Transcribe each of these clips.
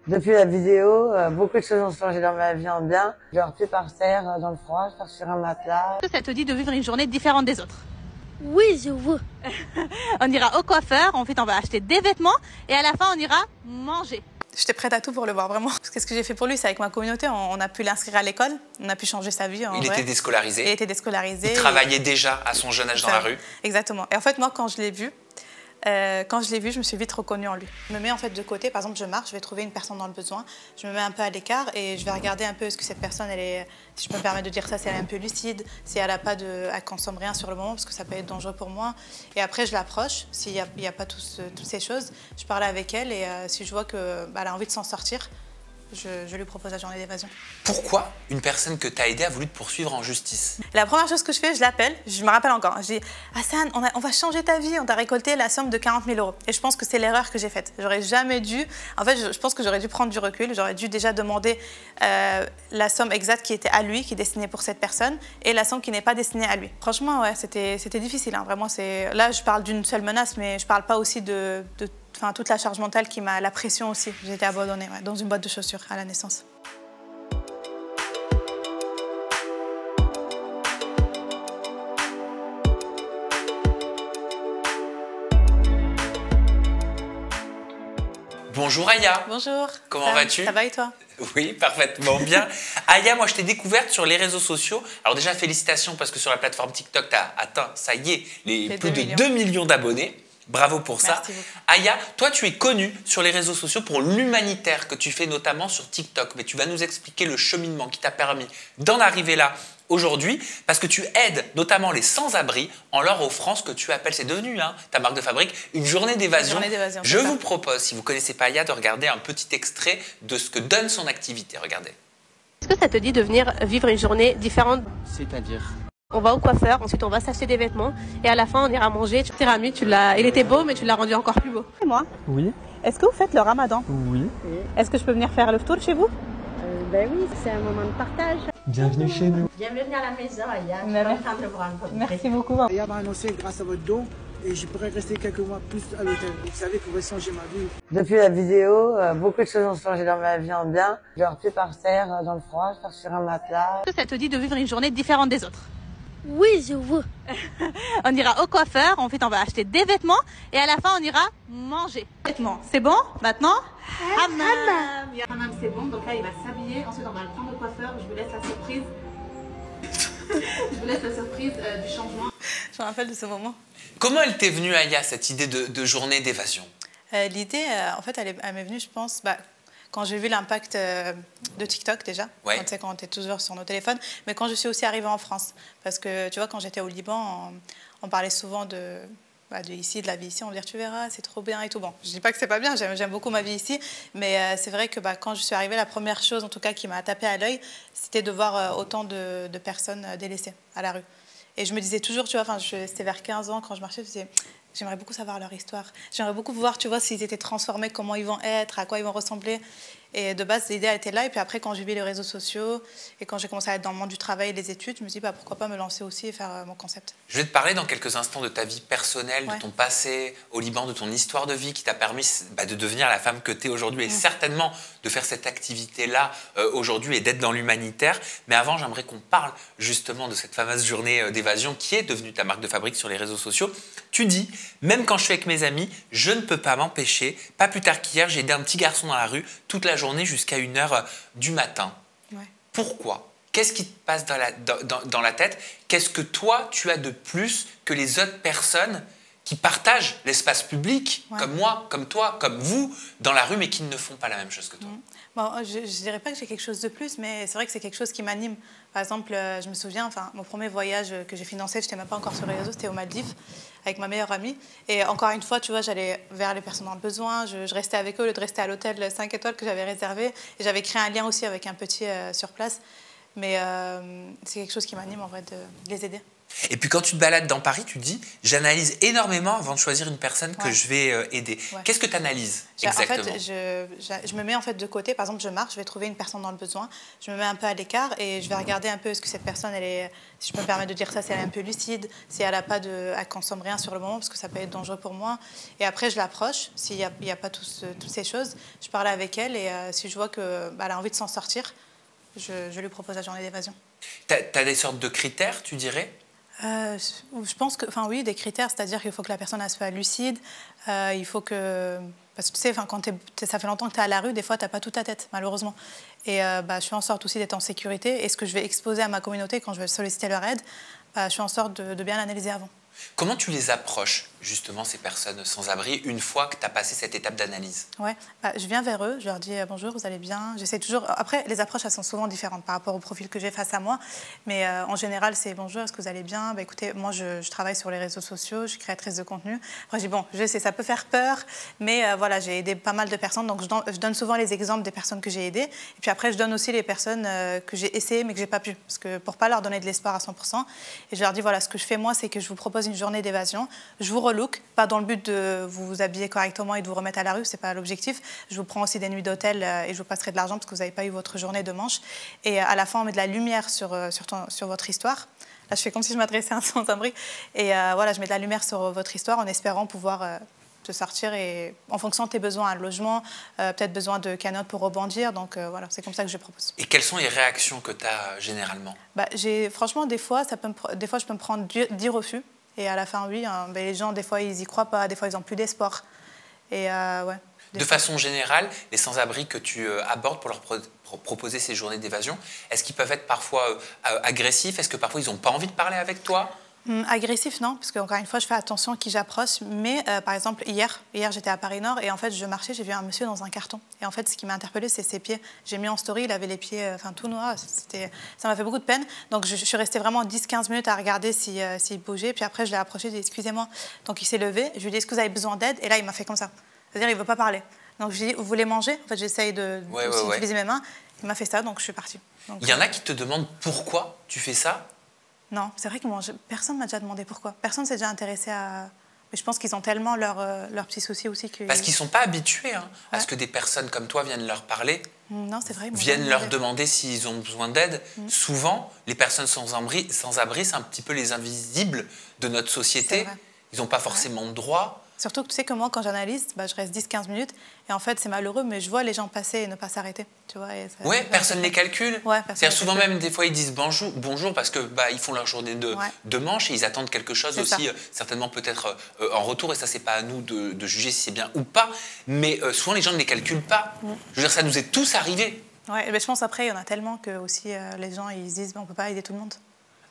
Depuis la vidéo, beaucoup de choses ont changé dans ma vie en bien. Je dors plus par terre dans le froid, je dors sur un matelas. Ça te dit de vivre une journée différente des autres? Oui, je veux. On ira au coiffeur, ensuite on va acheter des vêtements et à la fin on ira manger. J'étais prête à tout pour le voir, vraiment. Parce que ce que j'ai fait pour lui, c'est avec ma communauté. On a pu l'inscrire à l'école, on a pu changer sa vie. Il était déscolarisé. Il était déscolarisé. Il travaillait déjà à son jeune âge dans la rue. Exactement. Et en fait, moi, quand je l'ai vu, je me suis vite reconnue en lui. Je me mets en fait de côté, par exemple, je marche, je vais trouver une personne dans le besoin, je me mets un peu à l'écart et je vais regarder un peu est-ce que cette personne, elle est, si je me permets de dire ça, si elle est un peu lucide, si elle elle consomme rien sur le moment, parce que ça peut être dangereux pour moi. Et après, je l'approche, s'il n'y a pas toutes ces choses, je parle avec elle et si je vois qu'elle a envie de s'en sortir, je lui propose la journée d'évasion. Pourquoi une personne que tu as aidée a voulu te poursuivre en justice? La première chose que je fais, je l'appelle, je me rappelle encore. Je dis « Hassan, on va changer ta vie, on t'a récolté la somme de 40 000 €. Et je pense que c'est l'erreur que j'ai faite. J'aurais jamais dû... En fait, je pense que j'aurais dû prendre du recul. J'aurais dû déjà demander la somme exacte qui était à lui, qui est destinée pour cette personne, et la somme qui n'est pas destinée à lui. Franchement, ouais, c'était difficile. Hein, vraiment, là, je parle d'une seule menace, mais je parle pas aussi de toute la charge mentale qui m'a... La pression aussi. J'ai été abandonnée dans une boîte de chaussures à la naissance. Bonjour Aya. Bonjour. Comment vas-tu? Ça va et toi? Oui, parfaitement bien. Aya, moi je t'ai découverte sur les réseaux sociaux. Alors déjà, félicitations parce que sur la plateforme TikTok, tu as atteint, ça y est, plus de 2 millions d'abonnés. Bravo pour ça. Merci beaucoup. Aya, toi tu es connue sur les réseaux sociaux pour l'humanitaire que tu fais notamment sur TikTok. Mais tu vas nous expliquer le cheminement qui t'a permis d'en arriver là aujourd'hui parce que tu aides notamment les sans-abri en leur offrant ce que tu appelles, c'est devenu ta marque de fabrique, une journée d'évasion. Je vous propose, si vous ne connaissez pas Aya, de regarder un petit extrait de ce que donne son activité. Regardez. Est-ce que ça te dit de venir vivre une journée différente? C'est-à-dire? On va au coiffeur, ensuite on va s'acheter des vêtements et à la fin on ira manger. Tiramisu, il était beau mais tu l'as rendu encore plus beau. Et moi? Oui. Est-ce que vous faites le ramadan? Oui. Est-ce que je peux venir faire le tour chez vous? Ben oui, c'est un moment de partage. Bienvenue chez nous. Bienvenue à la maison, Aya. Je suis contente de vous rencontrer. Merci beaucoup. Aya m'a annoncé grâce à votre don et je pourrais rester quelques mois plus à l'hôtel. Vous savez que vous pouvez changer ma vie. Depuis la vidéo, beaucoup de choses ont changé dans ma vie en bien. Je dors plus par terre dans le froid, je dors sur un matelas. Est-ce que ça te dit de vivre une journée différente des autres? Oui, je veux. On ira au coiffeur, ensuite on va acheter des vêtements et à la fin on ira manger. Vêtements, c'est bon? Maintenant, hammam. Hammam, c'est bon, donc là il va s'habiller, ensuite on va le prendre au coiffeur, je vous laisse la surprise. Je vous laisse la surprise du changement. Je me rappelle de ce moment. Comment elle t'est venue, Aya, cette idée de journée d'évasion? L'idée, en fait, elle m'est venue, je pense, quand j'ai vu l'impact de TikTok déjà, ouais. Quand on était toujours sur nos téléphones, mais quand je suis aussi arrivée en France. Parce que, tu vois, quand j'étais au Liban, on parlait souvent de la vie ici, on me dit tu verras, c'est trop bien et tout. Bon, je dis pas que c'est pas bien, j'aime beaucoup ma vie ici, mais c'est vrai que quand je suis arrivée, la première chose en tout cas qui m'a tapé à l'œil, c'était de voir autant de personnes délaissées à la rue. Et je me disais toujours, tu vois, c'était vers 15 ans quand je marchais, je me disais, j'aimerais beaucoup savoir leur histoire. J'aimerais beaucoup voir, tu vois, s'ils étaient transformés, comment ils vont être, à quoi ils vont ressembler. Et de base, l'idée était là. Et puis après, quand j'ai vu les réseaux sociaux et quand j'ai commencé à être dans le monde du travail et des études, je me suis dit, pourquoi pas me lancer aussi et faire mon concept. Je vais te parler dans quelques instants de ta vie personnelle, de ton passé au Liban, de ton histoire de vie qui t'a permis de devenir la femme que tu es aujourd'hui et certainement de faire cette activité-là aujourd'hui et d'être dans l'humanitaire. Mais avant, j'aimerais qu'on parle justement de cette fameuse journée d'évasion qui est devenue ta marque de fabrique sur les réseaux sociaux. Tu dis, même quand je suis avec mes amis, je ne peux pas m'empêcher. Pas plus tard qu'hier, j'ai aidé un petit garçon dans la rue toute la journée jusqu'à 1 h du matin. Ouais. Pourquoi? Qu'est-ce qui te passe dans la tête? Qu'est-ce que toi, tu as de plus que les autres personnes qui partagent l'espace public, comme moi, comme toi, comme vous, dans la rue, mais qui ne font pas la même chose que toi? Bon, je ne dirais pas que j'ai quelque chose de plus, mais c'est vrai que c'est quelque chose qui m'anime. Par exemple, je me souviens, mon premier voyage que j'ai financé, je n'étais même pas encore sur les réseaux, c'était aux Maldives, avec ma meilleure amie. Et encore une fois, tu vois, j'allais vers les personnes dans le besoin, je restais avec eux au lieu de rester à l'hôtel 5 étoiles que j'avais réservé. Et j'avais créé un lien aussi avec un petit sur place. Mais c'est quelque chose qui m'anime en vrai de les aider. Et puis quand tu te balades dans Paris, tu te dis, j'analyse énormément avant de choisir une personne que je vais aider. Ouais. Qu'est-ce que tu analyses exactement? En fait, je me mets en fait de côté. Par exemple, je marche, je vais trouver une personne dans le besoin. Je me mets un peu à l'écart et je vais regarder un peu est-ce que cette personne, elle est, si je peux me permettre de dire ça, si elle est un peu lucide, si elle elle consomme rien sur le moment, parce que ça peut être dangereux pour moi. Et après, je l'approche. S'il n'y a pas toutes ces choses, je parle avec elle et si je vois qu'elle a envie de s'en sortir, je lui propose la journée d'évasion. Tu as des sortes de critères, tu dirais? Je pense que, enfin oui, des critères, c'est-à-dire qu'il faut que la personne elle soit lucide, il faut que, parce que tu sais, quand ça fait longtemps que tu es à la rue, des fois tu n'as pas toute ta tête, malheureusement. Et je fais en sorte aussi d'être en sécurité. Et ce que je vais exposer à ma communauté quand je vais solliciter leur aide, je fais en sorte de bien l'analyser avant. Comment tu les approches, justement, ces personnes sans abri, une fois que tu as passé cette étape d'analyse? Ouais, je viens vers eux, je leur dis bonjour, vous allez bien. J'essaie toujours. Après, les approches, elles sont souvent différentes par rapport au profil que j'ai face à moi. Mais en général, c'est bonjour, est-ce que vous allez bien? Écoutez, moi, je travaille sur les réseaux sociaux, je suis créatrice de contenu. Après, je dis bon, je sais, ça peut faire peur, mais voilà, j'ai aidé pas mal de personnes. Donc, je donne souvent les exemples des personnes que j'ai aidées. Et puis après, je donne aussi les personnes que j'ai essayé, mais que j'ai pas pu. Parce que pour pas leur donner de l'espoir à 100%. Et je leur dis voilà, ce que je fais, moi, c'est que je vous propose une journée d'évasion. Je vous relook, pas dans le but de vous habiller correctement et de vous remettre à la rue, c'est pas l'objectif. Je vous prends aussi des nuits d'hôtel et je vous passerai de l'argent parce que vous n'avez pas eu votre journée de manche. Et à la fin, on met de la lumière sur votre histoire. Là, je fais comme si je m'adressais à un sans-abri. Et voilà, je mets de la lumière sur votre histoire en espérant pouvoir te sortir et en fonction de tes besoins, un logement, peut-être besoin de cagnotte pour rebondir. Donc voilà, c'est comme ça que je propose. Et quelles sont les réactions que tu as généralement? Franchement, des fois, je peux me prendre 10 refus. Et à la fin, oui, les gens, des fois, ils n'y croient pas, des fois, ils n'ont plus d'espoir. Et ouais. De façon générale, les sans-abri que tu abordes pour leur proposer ces journées d'évasion, est-ce qu'ils peuvent être parfois agressifs? Est-ce que parfois, ils n'ont pas envie de parler avec toi? Agressif, non, parce qu'encore une fois, je fais attention à qui j'approche. Mais par exemple, hier j'étais à Paris Nord et en fait, je marchais, j'ai vu un monsieur dans un carton. Et en fait, ce qui m'a interpellée, c'est ses pieds. J'ai mis en story, il avait les pieds tout noirs. Ça m'a fait beaucoup de peine. Donc, je suis restée vraiment 10-15 minutes à regarder s'il bougeait. Puis après, je l'ai approché, j'ai dit excusez-moi. Donc, il s'est levé. Je lui ai dit est-ce que vous avez besoin d'aide? Et là, il m'a fait comme ça. C'est-à-dire, il ne veut pas parler. Donc, je lui ai dit vous voulez manger? En fait, j'essaye d'utiliser mes mains. Il m'a fait ça, donc je suis partie. Donc, il y en a qui te demandent pourquoi tu fais ça? Non, c'est vrai que personne ne m'a déjà demandé pourquoi. Personne ne s'est déjà intéressé à... Mais je pense qu'ils ont tellement leurs petits soucis aussi que... Parce qu'ils ne sont pas habitués à ce que des personnes comme toi viennent leur parler. Non, c'est vrai. Viennent leur demander s'ils ont besoin d'aide. Souvent, les personnes sans abri, c'est un petit peu les invisibles de notre société. Ils n'ont pas forcément de droits. Surtout que tu sais que moi, quand j'analyse, je reste 10-15 minutes. Et en fait, c'est malheureux, mais je vois les gens passer et ne pas s'arrêter. Oui, personne ne les calcule. C'est souvent même, des fois, ils disent bonjour parce que ils font leur journée de manche et ils attendent quelque chose aussi, certainement peut-être en retour. Et ça, c'est pas à nous de juger si c'est bien ou pas. Mais souvent, les gens ne les calculent pas. Je veux dire, ça nous est tous arrivé. Ouais, je pense après, il y en a tellement que aussi, les gens ils se disent on ne peut pas aider tout le monde.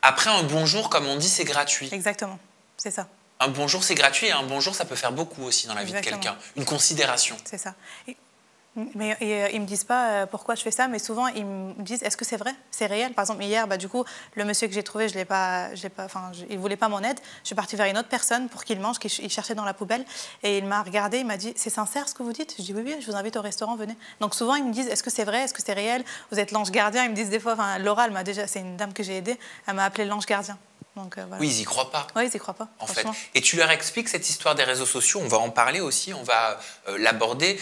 Après, un bonjour, comme on dit, c'est gratuit. Exactement, c'est ça. Un bonjour, c'est gratuit et un bonjour, ça peut faire beaucoup aussi dans la vie de quelqu'un. Une considération. C'est ça. Mais ils ne me disent pas pourquoi je fais ça, mais souvent, ils me disent est-ce que c'est vrai? C'est réel? Par exemple, hier, du coup, le monsieur que j'ai trouvé, il ne voulait pas mon aide. Je suis partie vers une autre personne pour qu'il mange, qu'il cherchait dans la poubelle. Et il m'a regardé, il m'a dit c'est sincère ce que vous dites? Je dis oui, je vous invite au restaurant, venez. Donc souvent, ils me disent est-ce que c'est vrai? Est-ce que c'est réel? Vous êtes l'ange gardien? Ils me disent des fois, Laura, c'est une dame que j'ai aidée, elle m'a appelée l'ange gardien. Donc, voilà. Oui, ils n'y croient pas. Oui, ils n'y croient pas. En fait. Et tu leur expliques cette histoire des réseaux sociaux, on va en parler aussi, on va l'aborder.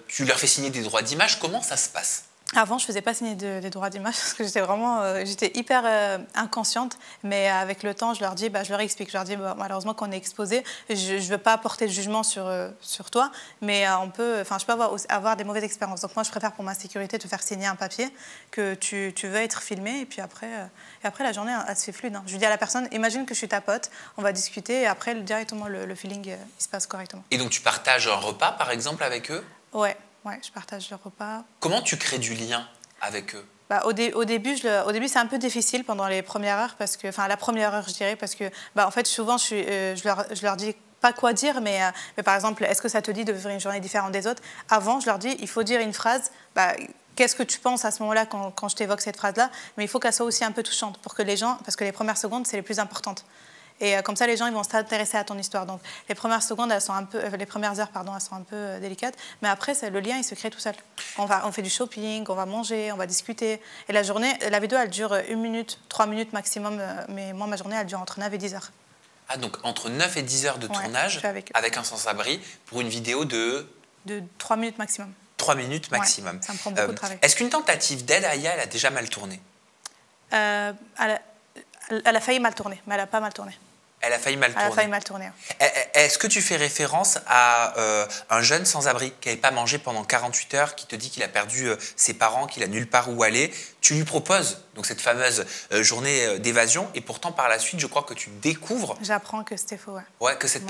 Tu leur fais signer des droits d'image, comment ça se passe? Avant, je ne faisais pas signer des droits d'image parce que j'étais hyper inconsciente. Mais avec le temps, je leur explique. Je leur dis malheureusement qu'on est exposé. Je ne veux pas apporter de jugement sur toi, mais je peux avoir des mauvaises expériences. Donc moi, je préfère pour ma sécurité te faire signer un papier que tu veux être filmé. Et puis après la journée, elle se fait fluide. Je dis à la personne, imagine que je suis ta pote, on va discuter et après, directement, le feeling, il se passe correctement. Et donc, tu partages un repas, par exemple, avec eux? Ouais, je partage le repas. Comment tu crées du lien avec eux? Au début, c'est un peu difficile pendant les premières heures, la première heure, je dirais, parce que en fait, souvent, je leur dis pas quoi dire, mais par exemple, est-ce que ça te dit de vivre une journée différente des autres? Avant, je leur dis, il faut dire une phrase. Qu'est-ce que tu penses à ce moment-là quand je t'évoque cette phrase-là? Mais il faut qu'elle soit aussi un peu touchante pour que les gens, parce que les premières secondes, c'est les plus importantes. Et comme ça, les gens ils vont s'intéresser à ton histoire. Donc, les premières secondes, elles sont un peu, les premières heures, pardon, elles sont un peu délicates. Mais après, le lien, il se crée tout seul. On fait du shopping, on va manger, on va discuter. Et la journée, la vidéo, elle dure 1 minute, 3 minutes maximum. Mais moi, ma journée, elle dure entre 9 et 10 heures. Ah, donc entre 9 et 10 heures de tournage avec un sans-abri pour une vidéo de 3 minutes maximum. 3 minutes maximum. Ouais, ça me prend beaucoup de travail. Est-ce qu'une tentative d'aide à Aya, elle a déjà mal tourné? Elle a failli mal tourner, mais elle n'a pas mal tourné. Elle a failli mal tourner. Elle a failli mal tourner. Est-ce que tu fais référence à un jeune sans-abri qui n'avait pas mangé pendant 48 heures, qui te dit qu'il a perdu ses parents, qu'il a nulle part où aller? Tu lui proposes donc cette fameuse journée d'évasion, et pourtant par la suite, je crois que tu découvres... J'apprends que c'était faux, ouais. Ouais, que cette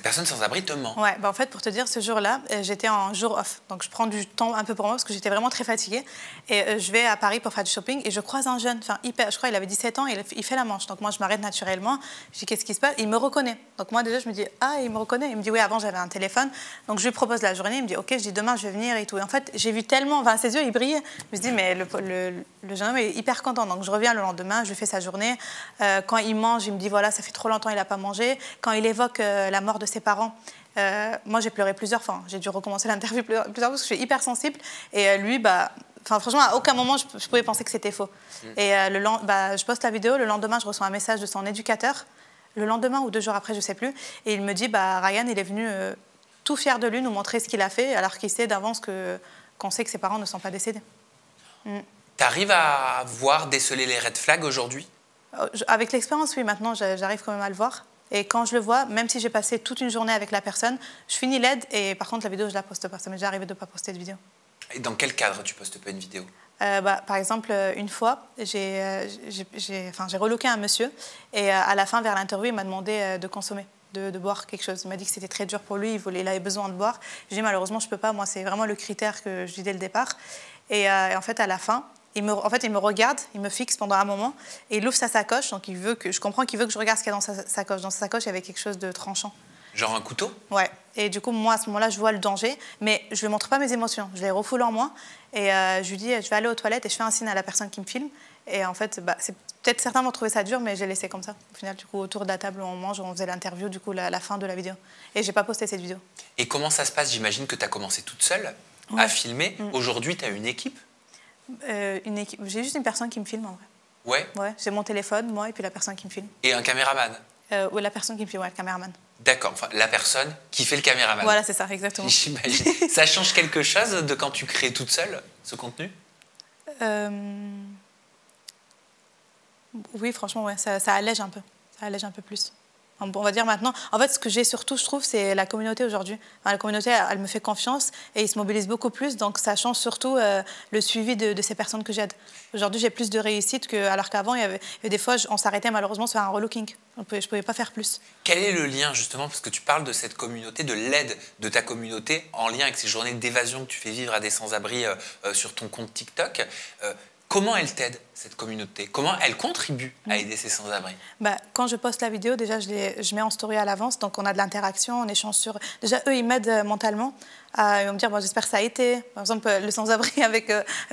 personne sans-abri te ment. Ouais, bah en fait, pour te dire, ce jour-là, j'étais en jour off. Donc, je prends du temps un peu pour moi parce que j'étais vraiment très fatiguée. Et je vais à Paris pour faire du shopping et je croise un jeune, je crois qu'il avait 17 ans, et il fait la manche. Donc, moi, je m'arrête naturellement. Je dis, qu'est-ce qui se passe? Il me reconnaît. Donc, moi, déjà, je me dis, ah, il me reconnaît. Il me dit, oui, avant, j'avais un téléphone. Donc, je lui propose la journée. Il me dit, OK, je dis, demain, je vais venir et tout. Et en fait, j'ai vu tellement, ses yeux, ils brillaient. Je me dis, mais le jeune homme est hyper content. Donc, je reviens le lendemain, je lui fais sa journée. Quand il mange, il me dit, voilà, ça fait trop longtemps, il n'a pas mangé. Quand il évoque la mort de ses parents, moi, j'ai pleuré plusieurs fois. J'ai dû recommencer l'interview plusieurs fois parce que je suis hyper sensible. Et lui, franchement, à aucun moment, je pouvais penser que c'était faux. Et je poste la vidéo. Le lendemain, je reçois un message de son éducateur. Le lendemain ou 2 jours après, je ne sais plus. Et il me dit, Ryan, il est venu tout fier de lui nous montrer ce qu'il a fait, alors qu'il sait d'avance qu'on sait que ses parents ne sont pas décédés. Tu arrives à voir, déceler les red flags aujourd'hui? Avec l'expérience, oui. Maintenant, j'arrive quand même à le voir. Et quand je le vois, même si j'ai passé toute une journée avec la personne, je finis l'aide et par contre, la vidéo, je ne la poste pas. Ça m'est déjà arrivé de ne pas poster de vidéo. Et dans quel cadre tu postes pas une vidéo? Par exemple, une fois, j'ai reloqué un monsieur et à la fin, vers l'interview, il m'a demandé de consommer, de boire quelque chose. Il m'a dit que c'était très dur pour lui, il avait besoin de boire. Je lui ai dit, malheureusement, je ne peux pas. Moi, c'est vraiment le critère que je dis dès le départ. Et en fait, à la fin, il me regarde, il me fixe pendant un moment et il ouvre sa sacoche. Donc, je comprends qu'il veut que je regarde ce qu'il y a dans sa sacoche. Dans sa sacoche, il y avait quelque chose de tranchant. Genre un couteau? Ouais. Et du coup, moi, à ce moment-là, je vois le danger, mais je ne lui montre pas mes émotions. Je les refoule en moi et je lui dis, je vais aller aux toilettes et je fais un signe à la personne qui me filme. Et en fait, peut-être certains vont trouver ça dur, mais j'ai laissé comme ça. Au final, du coup, autour de la table où on mange, on faisait l'interview, du coup, la fin de la vidéo. Et je n'ai pas posté cette vidéo. Et comment ça se passe? J'imagine que tu as commencé toute seule à filmer. Aujourd'hui, tu as une équipe? Une équipe. J'ai juste une personne qui me filme, en vrai. Ouais. J'ai mon téléphone, moi, et puis la personne qui me filme. Et un caméraman? Ouais, la personne qui me filme, ouais, le caméraman. D'accord, enfin, la personne qui fait le caméraman. Voilà, c'est ça, exactement. J'imagine. Ça change quelque chose de quand tu crées toute seule ce contenu? Oui, franchement, ouais, ça allège un peu. Ça allège un peu plus. On va dire maintenant. En fait, ce que j'ai surtout, je trouve, c'est la communauté aujourd'hui. La communauté, elle me fait confiance et ils se mobilisent beaucoup plus. Donc, ça change surtout le suivi de ces personnes que j'aide. Aujourd'hui, j'ai plus de réussite alors qu'avant, il y avait des fois, on s'arrêtait malheureusement sur un relooking. Je ne pouvais pas faire plus. Quel est le lien, justement, parce que tu parles de cette communauté, de l'aide de ta communauté en lien avec ces journées d'évasion que tu fais vivre à des sans-abri sur ton compte TikTok. Comment elle t'aide, cette communauté? Comment elle contribue à aider ces sans-abri? Quand je poste la vidéo, déjà, je mets en story à l'avance. Donc, on a de l'interaction, on échange sur... Déjà, eux, ils m'aident mentalement. Ils vont me dire, j'espère que ça a été. Par exemple, le sans-abri avec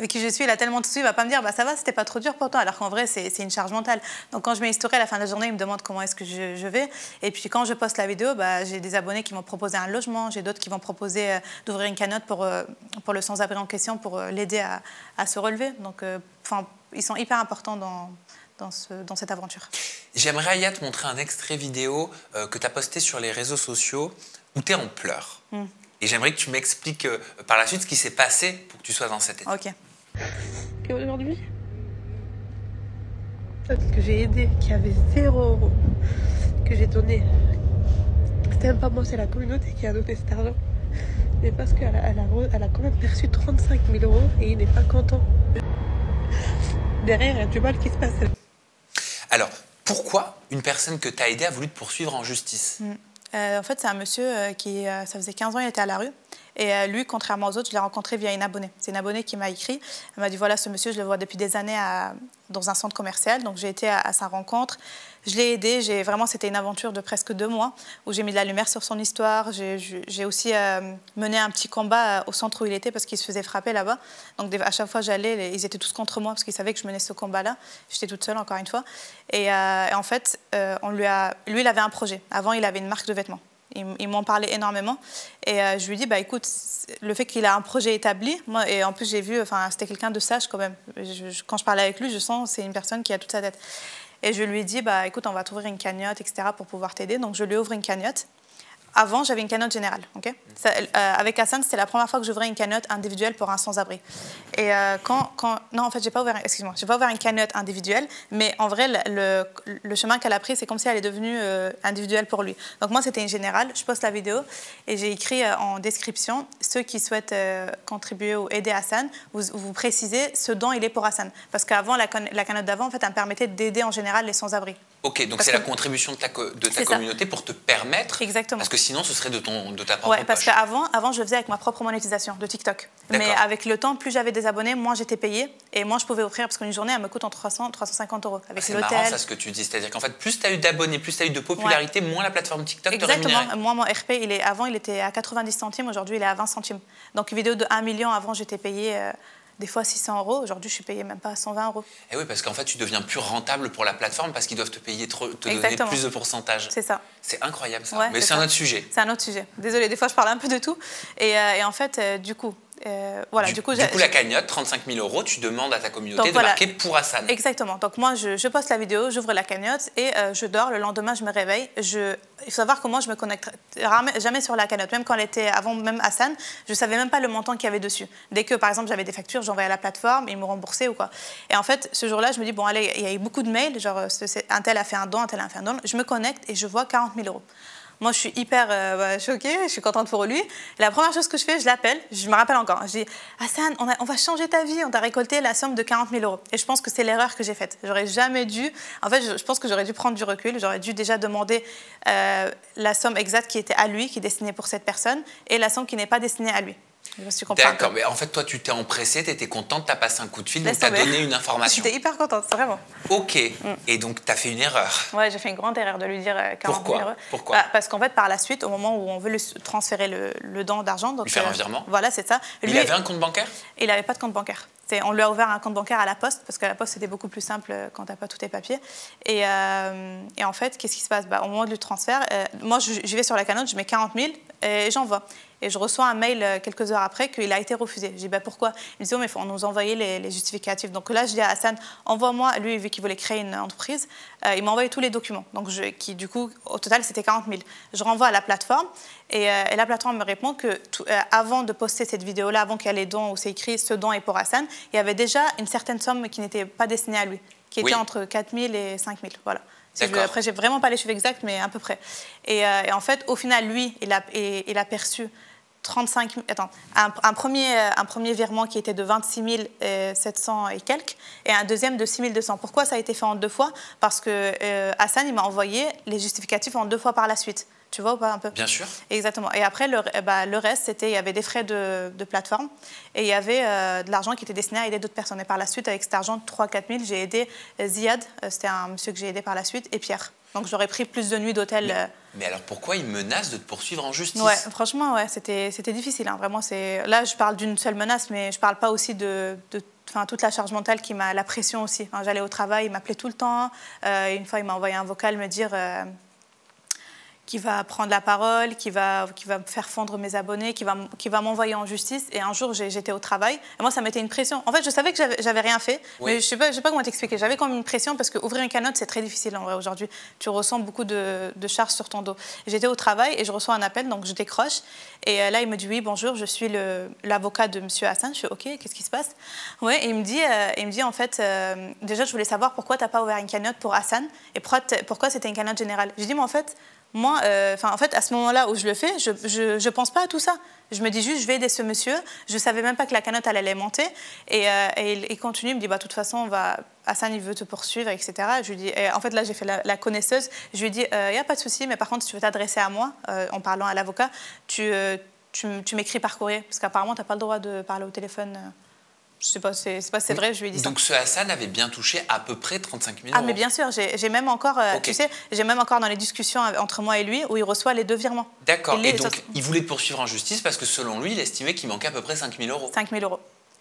qui je suis, il a tellement de soucis, il ne va pas me dire, ça va, c'était pas trop dur pour toi. Alors qu'en vrai, c'est une charge mentale. Donc, quand je mets une story à la fin de la journée, ils me demandent comment est-ce que je vais. Et puis, quand je poste la vidéo, j'ai des abonnés qui vont proposer un logement. J'ai d'autres qui vont proposer d'ouvrir une cagnotte pour le sans-abri en question, pour l'aider à se relever. Donc, ils sont hyper importants dans cette aventure. J'aimerais, Aya, te montrer un extrait vidéo que tu as posté sur les réseaux sociaux où tu es en pleurs. Et j'aimerais que tu m'expliques par la suite ce qui s'est passé pour que tu sois dans cet état. Ok. Et aujourd'hui, que j'ai aidé, qui avait 0 €, que j'ai donné, c'était même pas moi, c'est la communauté qui a donné cet argent. Mais parce qu'elle a quand même perçu 35 000 € et il n'est pas content. Derrière, il y a du mal qui se passe. Alors, pourquoi une personne que tu as aidée a voulu te poursuivre en justice? En fait, c'est un monsieur qui, ça faisait 15 ans, il était à la rue. Et lui, contrairement aux autres, je l'ai rencontré via une abonnée. C'est une abonnée qui m'a écrit. Elle m'a dit, voilà, ce monsieur, je le vois depuis des années dans un centre commercial. Donc, j'ai été à sa rencontre. Je l'ai aidé. Vraiment, c'était une aventure de presque 2 mois où j'ai mis de la lumière sur son histoire. J'ai aussi mené un petit combat au centre où il était parce qu'il se faisait frapper là-bas. Donc, à chaque fois, j'allais, ils étaient tous contre moi parce qu'ils savaient que je menais ce combat-là. J'étais toute seule, encore une fois. Et en fait, lui, il avait un projet. Avant, il avait une marque de vêtements. Il m'en parlait énormément. Et je lui ai dit, bah, écoute, le fait qu'il a un projet établi, moi, et en plus, j'ai vu, c'était quelqu'un de sage quand même. Quand je parlais avec lui, je sens que c'est une personne qui a toute sa tête. Et je lui ai dit, bah, écoute, on va t'ouvrir une cagnotte, etc., pour pouvoir t'aider. Donc, je lui ouvre une cagnotte. Avant, j'avais une cagnotte générale. Okay, avec Hassan, c'était la première fois que j'ouvrais une cagnotte individuelle pour un sans-abri. Et non, en fait, j'ai pas ouvert une cagnotte individuelle, mais en vrai, le chemin qu'elle a pris, c'est comme si elle est devenue individuelle pour lui. Donc moi, c'était une générale. Je poste la vidéo et j'ai écrit en description, ceux qui souhaitent contribuer ou aider Hassan, vous précisez ce dont il est pour Hassan. Parce qu'avant, la cagnotte d'avant, en fait, elle me permettait d'aider en général les sans-abri. Ok, donc c'est la contribution de ta communauté pour te permettre. Exactement. Parce que sinon, ce serait de ta propre poche. Parce poche. qu'avant, je le faisais avec ma propre monétisation de TikTok. Mais avec le temps, plus j'avais des abonnés, moins j'étais payée. Et moins je pouvais offrir, parce qu'une journée, elle me coûte entre 300 et 350 €. C'est marrant, ça, ce que tu dis. C'est-à-dire qu'en fait, plus tu as eu d'abonnés, plus tu as eu de popularité, moins la plateforme TikTok te rémunérait. Exactement. Moi, mon RP, avant, il était à 90 centimes. Aujourd'hui, il est à 20 centimes. Donc, une vidéo de 1 million, avant, j'étais payée... des fois 600 €. Aujourd'hui, je suis payée même pas 120 €. Et oui, parce qu'en fait, tu deviens plus rentable pour la plateforme parce qu'ils doivent te payer donner plus de pourcentage. C'est ça. C'est incroyable ça. Ouais, mais c'est un autre sujet. C'est un autre sujet. Désolée, des fois, je parle un peu de tout. Et en fait, du coup, voilà. Du coup, la cagnotte, 35 000 €, tu demandes à ta communauté de marquer pour Hassan. Exactement. Donc moi, je poste la vidéo, j'ouvre la cagnotte et je dors. Le lendemain, je me réveille. Il faut savoir comment je me connecte jamais sur la cagnotte. Même quand elle était avant même Hassan, je ne savais même pas le montant qu'il y avait dessus. Dès que, par exemple, j'avais des factures, j'envoyais à la plateforme, ils me remboursaient ou quoi. Et en fait, ce jour-là, je me dis, bon, allez, il y a eu beaucoup de mails, genre, un tel a fait un don, un tel a fait un don. Je me connecte et je vois 40 000 €. Moi, je suis hyper choquée, je suis contente pour lui. Et la première chose que je fais, je l'appelle, je me rappelle encore. Je dis, Hassan, on va changer ta vie, on t'a récolté la somme de 40 000 €. Et je pense que c'est l'erreur que j'ai faite. J'aurais jamais dû, en fait, je pense que j'aurais dû prendre du recul. J'aurais dû déjà demander la somme exacte qui était à lui, qui est destinée pour cette personne, et la somme qui n'est pas destinée à lui. D'accord, mais en fait, toi, tu t'es empressée, tu étais contente, tu as passé un coup de fil, donc tu as donné une information. J'étais hyper contente, vraiment. Ok, et donc tu as fait une erreur. Ouais, j'ai fait une grande erreur de lui dire 40 000 €. Pourquoi parce qu'en fait, par la suite, au moment où on veut lui transférer le don d'argent... Lui faire un virement. Voilà, c'est ça. Il avait un compte bancaire? Il n'avait pas de compte bancaire. On lui a ouvert un compte bancaire à la poste, parce qu'à la poste, c'était beaucoup plus simple quand tu n'as pas tous tes papiers. Et en fait, qu'est-ce qui se passe? Au moment du transfert, moi, j'y vais sur la cagnotte, je mets 40 000 et j'envoie. Et je reçois un mail quelques heures après qu'il a été refusé. Je dis, pourquoi? Il me dit, oh, mais il faut nous envoyer les justificatifs. Donc là, je dis à Hassan, envoie-moi, lui, vu qu'il voulait créer une entreprise, il m'a envoyé tous les documents. Donc, du coup, au total, c'était 40 000. Je renvoie à la plateforme et la plateforme me répond que avant de poster cette vidéo-là, avant qu'il y ait les dons où c'est écrit, ce don est pour Hassan, il y avait déjà une certaine somme qui n'était pas destinée à lui, qui était entre 4 000 et 5 000. Voilà. Après, j'ai vraiment pas les chiffres exacts, mais à peu près. Et en fait, au final, lui, il a perçu 35 000, un premier virement qui était de 26 700 et quelques, et un deuxième de 6 200. Pourquoi ça a été fait en 2 fois? Parce que Hassan, il m'a envoyé les justificatifs en 2 fois par la suite. Tu vois ou pas un peu? Bien sûr. Exactement. Et après, le reste, il y avait des frais de plateforme et il y avait de l'argent qui était destiné à aider d'autres personnes. Et par la suite, avec cet argent de 3 000 – 4 000, j'ai aidé Ziad, c'était un monsieur que j'ai aidé par la suite, et Pierre. Donc j'aurais pris plus de nuits d'hôtel. Mais alors pourquoi il menace de te poursuivre en justice? Ouais, franchement, ouais, c'était difficile. Hein, vraiment, là, je parle d'une seule menace, mais je ne parle pas aussi de toute la charge mentale la pression aussi. Enfin, j'allais au travail, il m'appelait tout le temps. Une fois, il m'a envoyé un vocal me dire qui va prendre la parole, qui va faire fondre mes abonnés, qui va m'envoyer en justice. Et un jour, j'étais au travail. Et moi, ça mettait une pression. En fait, je savais que j'avais rien fait, mais je ne sais pas comment t'expliquer. J'avais quand même une pression parce qu'ouvrir une cagnotte, c'est très difficile en vrai aujourd'hui. Tu ressens beaucoup de charges sur ton dos. J'étais au travail et je reçois un appel, donc je décroche. Et là, il me dit, oui, bonjour, je suis l'avocat de M. Hassan. Je fais, OK, qu'est-ce qui se passe? Ouais, et il me dit, en fait, déjà, je voulais savoir pourquoi tu n'as pas ouvert une cagnotte pour Hassan et pourquoi c'était une cagnotte générale. J'ai dit, mais en fait, moi, en fait, à ce moment-là où je le fais, je pense pas à tout ça. Je me dis juste, je vais aider ce monsieur. Je savais même pas que la cagnotte allait monter. Et il continue, il me dit, de toute façon, Hassan, il veut te poursuivre, etc. Je lui dis, en fait, là, j'ai fait la connaisseuse. Je lui ai dit, il n'y a pas de souci, mais par contre, si tu veux t'adresser à moi, en parlant à l'avocat, tu tu m'écris par courrier, parce qu'apparemment, tu n'as pas le droit de parler au téléphone. Je sais pas, c'est vrai, je lui ai dit ça. Donc ce Hassan avait bien touché à peu près 35 000 €. Ah mais bien sûr, j'ai même encore, tu sais, j'ai même encore dans les discussions entre moi et lui où il reçoit les 2 virements. D'accord, et donc il voulait te poursuivre en justice parce que selon lui, il estimait qu'il manquait à peu près 5 000 €. 5 000 €.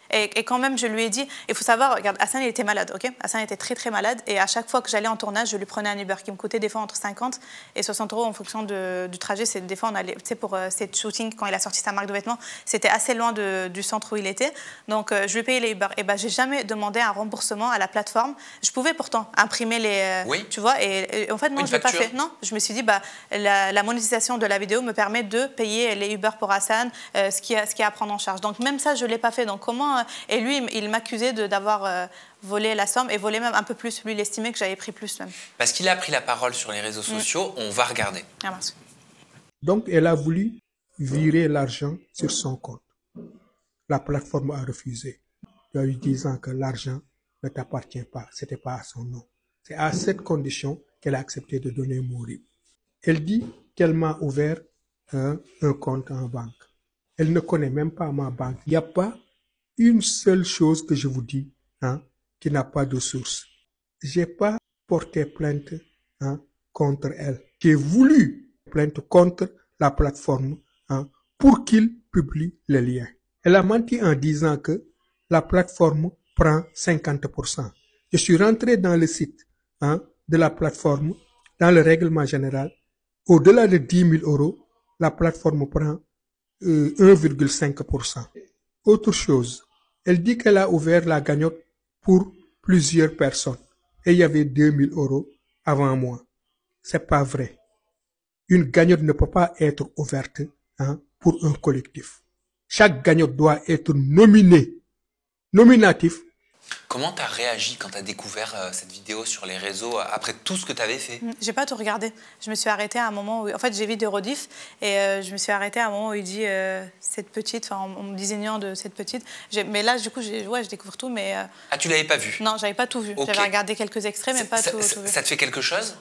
Et quand même, je lui ai dit, il faut savoir, regarde, Hassan, il était malade, ok? Hassan était très, très malade. Et à chaque fois que j'allais en tournage, je lui prenais un Uber qui me coûtait des fois entre 50 et 60 € en fonction du trajet. Des fois, on allait, tu sais, pour cette shooting, quand il a sorti sa marque de vêtements, c'était assez loin du centre où il était. Donc, je lui payais les Uber. Et ben, j'ai jamais demandé un remboursement à la plateforme. Je pouvais pourtant imprimer les. Oui. Tu vois, et en fait, non, je l'ai pas fait. Non, je me suis dit, bah, la monétisation de la vidéo me permet de payer les Uber pour Hassan, ce qu'il y a à prendre en charge. Donc, même ça, je l'ai pas fait. Donc, comment. Et lui, il m'accusait d'avoir volé la somme et volé même un peu plus. Lui, il estimait que j'avais pris plus même. Parce qu'il a pris la parole sur les réseaux sociaux, on va regarder. Ah, merci. Donc, elle a voulu virer l'argent sur son compte. La plateforme a refusé, lui disant que l'argent ne t'appartient pas, ce n'était pas à son nom. C'est à cette condition qu'elle a accepté de donner mon RIB. Elle dit qu'elle m'a ouvert un compte en banque. Elle ne connaît même pas ma banque. Il n'y a pas une seule chose que je vous dis qui n'a pas de source. Je n'ai pas porté plainte contre elle. J'ai voulu plainte contre la plateforme pour qu'il publie les liens. Elle a menti en disant que la plateforme prend 50%. Je suis rentré dans le site de la plateforme, dans le règlement général. Au-delà de 10 000 €, la plateforme prend 1,5%. Autre chose, elle dit qu'elle a ouvert la cagnotte pour plusieurs personnes. Et il y avait 2 000 € avant moi. C'est pas vrai. Une cagnotte ne peut pas être ouverte pour un collectif. Chaque cagnotte doit être nominatif. Comment tu as réagi quand tu as découvert cette vidéo sur les réseaux après tout ce que tu avais fait? J'ai pas tout regardé. Je me suis arrêtée à un moment où... En fait, j'ai vu des rediffs et je me suis arrêtée à un moment où il dit cette petite, en me désignant de cette petite. Mais là, du coup, je découvre tout, mais... Ah, tu l'avais pas vu? Non, j'avais pas tout vu. Okay. J'avais regardé quelques extraits, mais pas tout vu. Ça te fait quelque chose?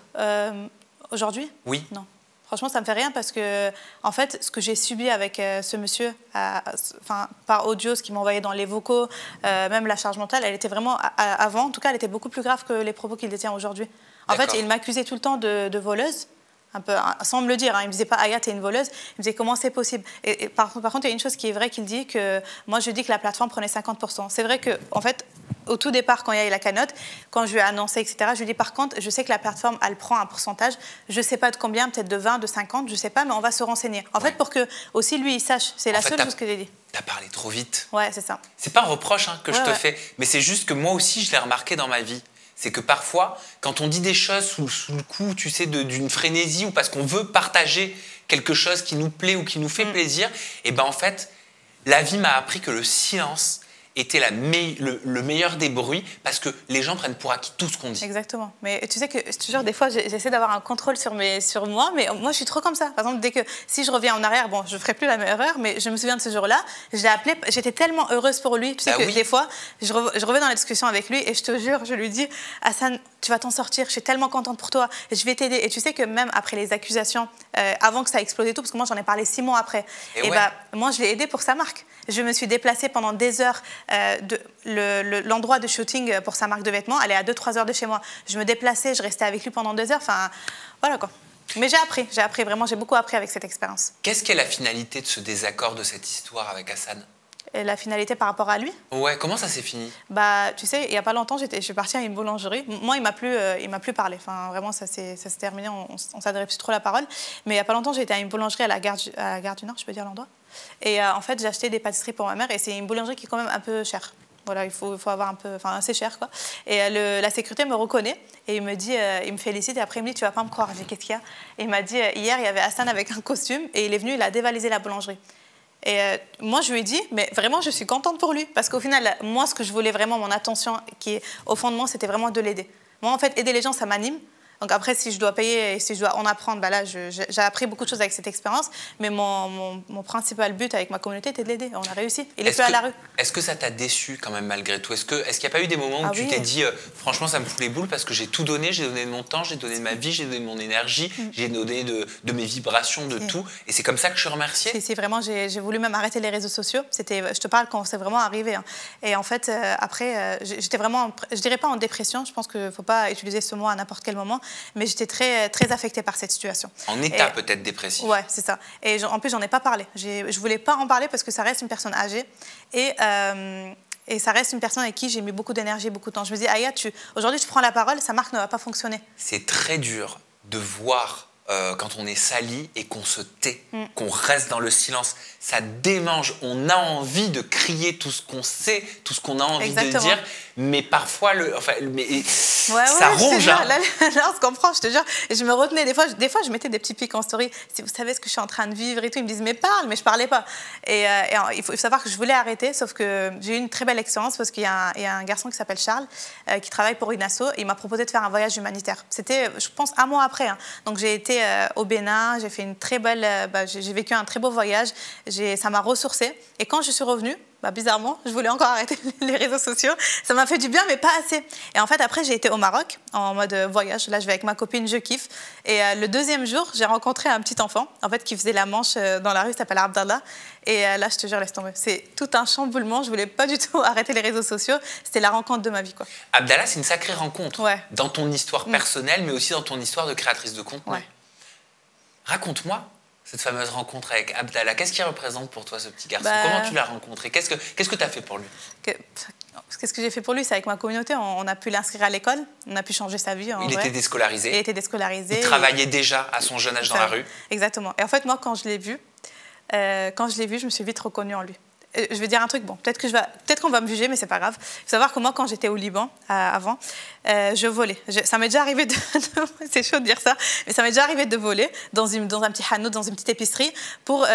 Aujourd'hui? Oui. Non. Franchement, ça me fait rien parce que, en fait, ce que j'ai subi avec ce monsieur, par audio, ce qu'il m'envoyait dans les vocaux, même la charge mentale, elle était vraiment, avant, en tout cas, elle était beaucoup plus grave que les propos qu'il détient aujourd'hui. En fait, il m'accusait tout le temps de voleuse, un peu, sans me le dire. Il me disait pas, Aya, t'es une voleuse. Il me disait, comment c'est possible? Et par contre, il y a une chose qui est vraie qu'il dit, que moi, je dis que la plateforme prenait 50%. C'est vrai que, en fait, au tout départ, quand il y a eu la cagnotte, quand je lui ai annoncé, etc., je lui ai dit, par contre, je sais que la plateforme, elle prend un pourcentage. Je ne sais pas de combien, peut-être de 20, de 50, je ne sais pas, mais on va se renseigner. En fait, pour que aussi lui, il sache. C'est la seule chose que j'ai dit. Tu as parlé trop vite. Ouais, c'est ça. C'est pas un reproche que je te fais, mais c'est juste que moi aussi, je l'ai remarqué dans ma vie. C'est que parfois, quand on dit des choses sous le coup, tu sais, d'une frénésie ou parce qu'on veut partager quelque chose qui nous plaît ou qui nous fait plaisir, et ben en fait, la vie m'a appris que le silence était le meilleur des bruits parce que les gens prennent pour acquis tout ce qu'on dit. Exactement. Mais tu sais que, je te jure, des fois, j'essaie d'avoir un contrôle sur moi, mais moi, je suis trop comme ça. Par exemple, si je reviens en arrière, bon, je ne ferai plus la même erreur, mais je me souviens de ce jour-là, je l'ai appelé, j'étais tellement heureuse pour lui. Tu sais que des fois, je reviens dans la discussion avec lui et je te jure, je lui dis, Hassan, tu vas t'en sortir, je suis tellement contente pour toi, je vais t'aider. Et tu sais que même après les accusations, avant que ça explose et tout, parce que moi, j'en ai parlé 6 mois après, et moi, je l'ai aidé pour sa marque. Je me suis déplacée pendant des heures l'endroit de shooting pour sa marque de vêtements, elle est à 2-3 heures de chez moi. Je me déplaçais, je restais avec lui pendant 2 heures, enfin voilà quoi. Mais j'ai appris vraiment, j'ai beaucoup appris avec cette expérience. Qu'est-ce qu'est la finalité de ce désaccord, de cette histoire avec Hassan? Et la finalité par rapport à lui? Ouais, comment ça s'est fini? Bah, tu sais, il n'y a pas longtemps, je suis partie à une boulangerie. Moi, il m'a plus parlé. Enfin, vraiment, ça s'est terminé, on s'adresse plus trop la parole. Mais il n'y a pas longtemps, j'étais à une boulangerie à la gare du Nord, je peux dire l'endroit. Et en fait, j'ai acheté des pâtisseries pour ma mère et c'est une boulangerie qui est quand même un peu chère. Voilà, il faut avoir un peu, enfin assez cher quoi. Et la sécurité me reconnaît et il me dit, il me félicite et après il me dit, tu vas pas me croire. J'ai dit, qu'est-ce qu'il y a? Et il m'a dit, hier il y avait Hassan avec un costume et il est venu, il a dévalisé la boulangerie. Et moi je lui ai dit, mais vraiment je suis contente pour lui parce qu'au final, moi ce que je voulais vraiment, mon attention qui est au fond de moi, c'était vraiment de l'aider. Moi en fait, aider les gens ça m'anime. Donc après, si je dois payer et si je dois en apprendre, bah là, j'ai appris beaucoup de choses avec cette expérience. Mais mon principal but avec ma communauté était de l'aider. On a réussi. Il est plus à la rue. Est-ce que ça t'a déçu quand même malgré tout? Est-ce qu'il n'y a pas eu des moments où tu t'es dit, franchement, ça me fout les boules parce que j'ai tout donné, j'ai donné de mon temps, j'ai donné de ma vie, j'ai donné de mon énergie, j'ai donné de mes vibrations, de tout. Et c'est comme ça que je suis remerciée? Si, vraiment, j'ai voulu même arrêter les réseaux sociaux. Je te parle quand c'est vraiment arrivé. Hein. Et en fait, après, j'étais vraiment, je dirais pas en dépression. Je pense qu'il ne faut pas utiliser ce mot à n'importe quel moment. Mais j'étais très, très affectée par cette situation. En état peut-être dépressif. Ouais, c'est ça. Et en plus, j'en ai pas parlé. Je voulais pas en parler parce que ça reste une personne âgée. Et ça reste une personne avec qui j'ai mis beaucoup d'énergie, beaucoup de temps. Je me dis, Aya, aujourd'hui, tu prends la parole, sa marque ne va pas fonctionner. C'est très dur de voir quand on est sali et qu'on se tait, qu'on reste dans le silence. Ça démange. On a envie de crier tout ce qu'on sait, tout ce qu'on a envie de dire. Mais parfois, ça ronge. Là, on se comprend, je te jure. Et je me retenais. Des fois, je mettais des petits pics en story. Si vous savez ce que je suis en train de vivre et tout, ils me disent, mais parle, mais je parlais pas. Et il faut savoir que je voulais arrêter, sauf que j'ai eu une très belle expérience parce qu'il y a un garçon qui s'appelle Charles, qui travaille pour une asso. Et il m'a proposé de faire un voyage humanitaire. C'était, je pense, un mois après. Hein. Donc j'ai été au Bénin, j'ai fait une très belle, j'ai vécu un très beau voyage. Ça m'a ressourcée. Et quand je suis revenue, bizarrement, je voulais encore arrêter les réseaux sociaux. Ça m'a fait du bien, mais pas assez. Et en fait, après, j'ai été au Maroc en mode voyage. Là, je vais avec ma copine, je kiffe. Et le deuxième jour, j'ai rencontré un petit enfant, en fait, qui faisait la manche dans la rue, il s'appelle Abdallah. Et là, je te jure, laisse tomber. C'est tout un chamboulement. Je voulais pas du tout arrêter les réseaux sociaux. C'était la rencontre de ma vie, quoi. Abdallah, c'est une sacrée rencontre. Ouais. Dans ton histoire personnelle, mais aussi dans ton histoire de créatrice de contenu. Ouais. Raconte-moi cette fameuse rencontre avec Abdallah. Qu'est-ce qu'il représente pour toi, ce petit garçon? Comment tu l'as rencontré? Qu'est-ce que tu as fait pour lui? Qu'est-ce que j'ai fait pour lui? C'est avec ma communauté. On a pu l'inscrire à l'école. On a pu changer sa vie. Il était déscolarisé. Il était déscolarisé. Il travaillait déjà à son jeune âge dans la rue. Exactement. Et en fait, moi, quand je l'ai vu, je me suis vite reconnue en lui. Je vais dire un truc, bon, peut-être qu'on va me juger, mais c'est pas grave. Il faut savoir que moi, quand j'étais au Liban, avant, je volais. Ça m'est déjà arrivé c'est chaud de dire ça, mais ça m'est déjà arrivé de voler dans un petit hanout, dans une petite épicerie, pour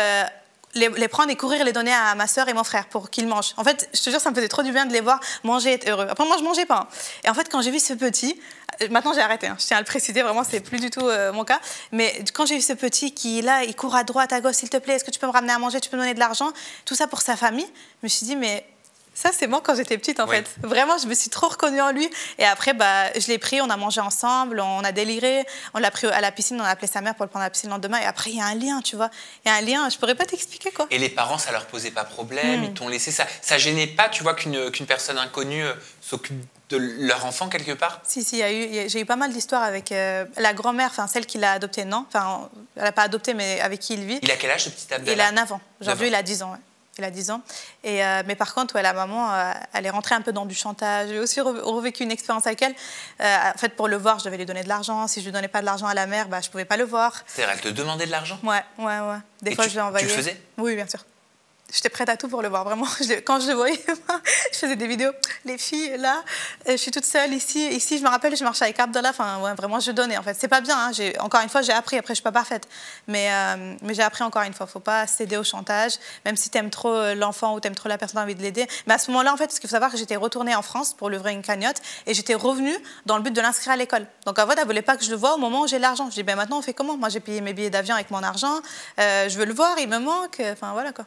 les prendre et courir les donner à ma soeur et mon frère pour qu'ils mangent. En fait, je te jure, ça me faisait trop du bien de les voir manger et être heureux. Après, moi, je mangeais pas. Hein. Et en fait, quand j'ai vu ce petit, maintenant j'ai arrêté, hein, je tiens à le préciser, vraiment, c'est plus du tout mon cas. Mais quand j'ai vu ce petit qui, là, il court à droite, à gauche, s'il te plaît, est-ce que tu peux me ramener à manger, tu peux me donner de l'argent, tout ça pour sa famille, je me suis dit, mais ça, c'est moi quand j'étais petite, en fait. Vraiment, je me suis trop reconnue en lui. Et après, je l'ai pris, on a mangé ensemble, on a déliré. On l'a pris à la piscine, on a appelé sa mère pour le prendre à la piscine le lendemain. Et après, il y a un lien, tu vois. Il y a un lien, je pourrais pas t'expliquer, quoi. Et les parents, ça leur posait pas problème, ils t'ont laissé ça. Ça gênait pas, tu vois, qu'une personne inconnue s'occupe de leur enfant quelque part? Si, j'ai eu pas mal d'histoires avec la grand-mère, enfin celle qui l'a adopté, non. Enfin, elle n'a pas adopté, mais avec qui il vit. Il a quel âge, ce petit Abdallah? Il a 9 ans. Aujourd'hui, il a 10 ans, ouais. Il a 10 ans. Mais par contre, la maman, elle est rentrée un peu dans du chantage. J'ai aussi revécu une expérience avec elle. En fait, pour le voir, je devais lui donner de l'argent. Si je lui donnais pas de l'argent à la mère, je pouvais pas le voir. C'est-à-dire, elle te demandait de l'argent? Ouais. Des fois, je l'ai envoyé. Tu le faisais? Oui, bien sûr. J'étais prête à tout pour le voir, vraiment. Quand je le voyais, je faisais des vidéos. Les filles, là, je suis toute seule ici. Ici, je me rappelle, je marchais avec Abdallah. Enfin, vraiment, je donnais, en fait. C'est pas bien. Hein. Encore une fois, j'ai appris. Après, je suis pas parfaite. Mais j'ai appris encore une fois. Faut pas céder au chantage. Même si tu aimes trop l'enfant ou tu aimes trop la personne, tu as envie de l'aider. Mais à ce moment-là, en fait, parce qu'il faut savoir que j'étais retournée en France pour lui ouvrir une cagnotte. Et j'étais revenue dans le but de l'inscrire à l'école. Donc, en fait, elle voulait pas que je le voie au moment où j'ai l'argent. Je dis, maintenant, on fait comment? Moi, j'ai payé mes billets d'avion avec mon argent. Je veux le voir, il me manque. Enfin, voilà, quoi.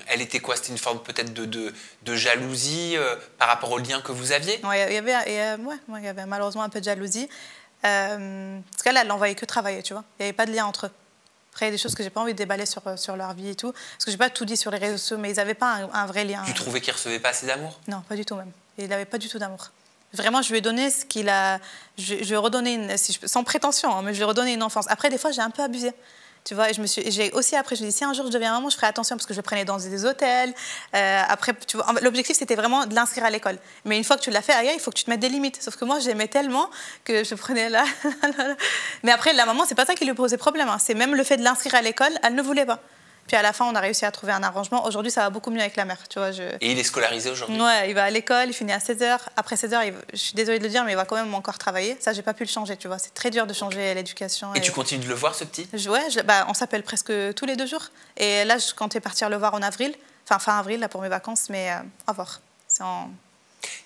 Elle était quoi? C'était une forme peut-être de jalousie par rapport au lien que vous aviez? Oui, il y avait malheureusement un peu de jalousie. Parce qu'elle, elle l'envoyait que travailler, tu vois. Il n'y avait pas de lien entre eux. Après, il y a des choses que j'ai pas envie de déballer sur leur vie et tout. Parce que j'ai pas tout dit sur les réseaux sociaux, mais ils n'avaient pas un vrai lien. Tu trouvais qu'il ne recevait pas assez d'amour? Non, pas du tout même. Il n'avait pas du tout d'amour. Vraiment, je lui ai donné ce qu'il a... Je lui ai redonné, sans prétention, hein, mais je lui ai redonné une enfance. Après, des fois, j'ai un peu abusé. Tu vois, et j'ai aussi appris, je me dis, si un jour je deviens maman, je ferai attention parce que je le prenais dans des hôtels. Après, tu vois, l'objectif, c'était vraiment de l'inscrire à l'école. Mais une fois que tu l'as fait, il faut que tu te mettes des limites. Sauf que moi, j'aimais tellement que je prenais là. Mais après, la maman, c'est pas ça qui lui posait problème. Hein. C'est même le fait de l'inscrire à l'école, elle ne voulait pas. Puis à la fin, on a réussi à trouver un arrangement. Aujourd'hui, ça va beaucoup mieux avec la mère. Tu vois, Et il est scolarisé aujourd'hui? Ouais, il va à l'école, il finit à 16h. Après 16h, je suis désolée de le dire, mais il va quand même encore travailler. Ça, j'ai pas pu le changer, tu vois. C'est très dur de changer l'éducation. Et tu continues de le voir, ce petit? Ouais, on s'appelle presque tous les 2 jours. Et là, je comptais partir le voir en avril, fin avril, là, pour mes vacances, mais à voir.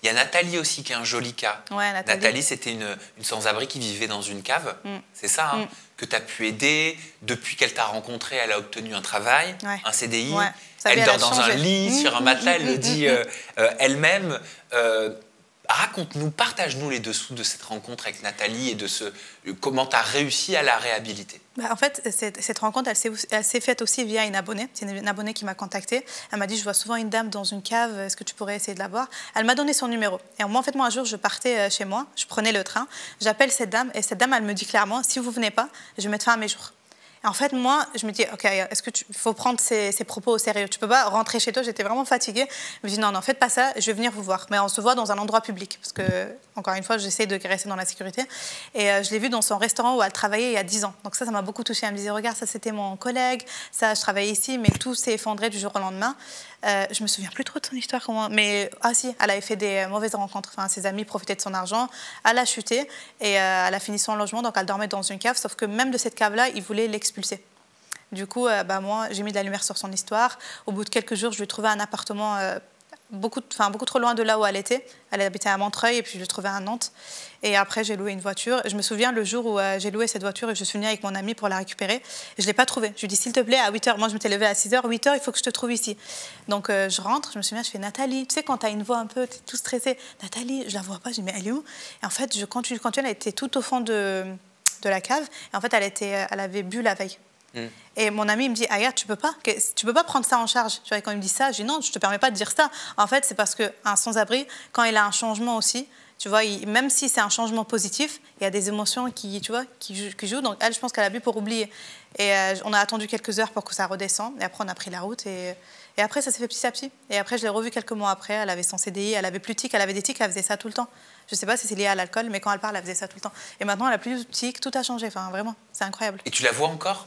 Il y a Nathalie aussi qui est un joli cas. Ouais, Nathalie, c'était une sans-abri qui vivait dans une cave. C'est ça, hein, que tu as pu aider. Depuis qu'elle t'a rencontré, elle a obtenu un travail, un CDI. Ouais. Elle dort dans un lit, sur un matelas, elle le dit elle-même. Raconte-nous, partage-nous les dessous de cette rencontre avec Nathalie et de comment tu as réussi à la réhabiliter. En fait, cette rencontre, elle s'est faite aussi via une abonnée. C'est une abonnée qui m'a contactée. Elle m'a dit, je vois souvent une dame dans une cave, est-ce que tu pourrais essayer de la voir? Elle m'a donné son numéro. Et moi, en fait, un jour, je partais chez moi, je prenais le train, j'appelle cette dame, et cette dame, elle me dit clairement, si vous ne venez pas, je vais mettre fin à mes jours. En fait, moi, je me dis, OK, est-ce que faut prendre ces propos au sérieux? Tu peux pas rentrer chez toi, j'étais vraiment fatiguée. Je me dis, non, faites pas ça, je vais venir vous voir. Mais on se voit dans un endroit public. Parce que, encore une fois, j'essaie de rester dans la sécurité. Et je l'ai vue dans son restaurant où elle travaillait il y a 10 ans. Donc ça m'a beaucoup touchée. Elle me disait, regarde, ça, c'était mon collègue. Ça, je travaillais ici, mais tout s'est effondré du jour au lendemain. Je me souviens plus trop de son histoire, mais si, elle avait fait des mauvaises rencontres. Enfin, ses amis profitaient de son argent, elle a chuté et elle a fini son logement, donc elle dormait dans une cave. Sauf que même de cette cave-là, ils voulaient l'expulser. Du coup, moi, j'ai mis de la lumière sur son histoire. Au bout de quelques jours, je lui ai trouvé un appartement beaucoup trop loin de là où elle était. Elle habitait à Montreuil et puis je l'ai trouvé à Nantes. Et après, j'ai loué une voiture. Je me souviens le jour où j'ai loué cette voiture et je suis venue avec mon ami pour la récupérer. Je ne l'ai pas trouvée. Je lui ai dit, s'il te plaît, à 8h. Moi, je m'étais levée à 6h. 8h, il faut que je te trouve ici. Donc, je rentre. Je me souviens, je fais Nathalie. Tu sais, quand tu as une voix un peu, tu es tout stressée. Nathalie, je la vois pas. Je dis, mais elle est où? Et en fait, je continue. Elle était tout au fond de la cave. Et en fait, elle avait bu la veille. Et mon ami me dit, Aya, tu peux pas prendre ça en charge. Tu vois, quand il me dit ça, je dis non, je te permets pas de dire ça. En fait, c'est parce qu'un sans-abri, quand il a un changement aussi, tu vois, même si c'est un changement positif, il y a des émotions qui jouent. Donc elle, je pense qu'elle a bu pour oublier. Et on a attendu quelques heures pour que ça redescende. Et après, on a pris la route. Et après, ça s'est fait petit à petit. Et après, je l'ai revue quelques mois après. Elle avait son CDI, elle avait plus de tics, elle avait des tics, elle faisait ça tout le temps. Je ne sais pas si c'est lié à l'alcool, mais quand elle parle, elle faisait ça tout le temps. Et maintenant, elle a plus de tics, tout a changé. Enfin, vraiment, c'est incroyable. Et tu la vois encore?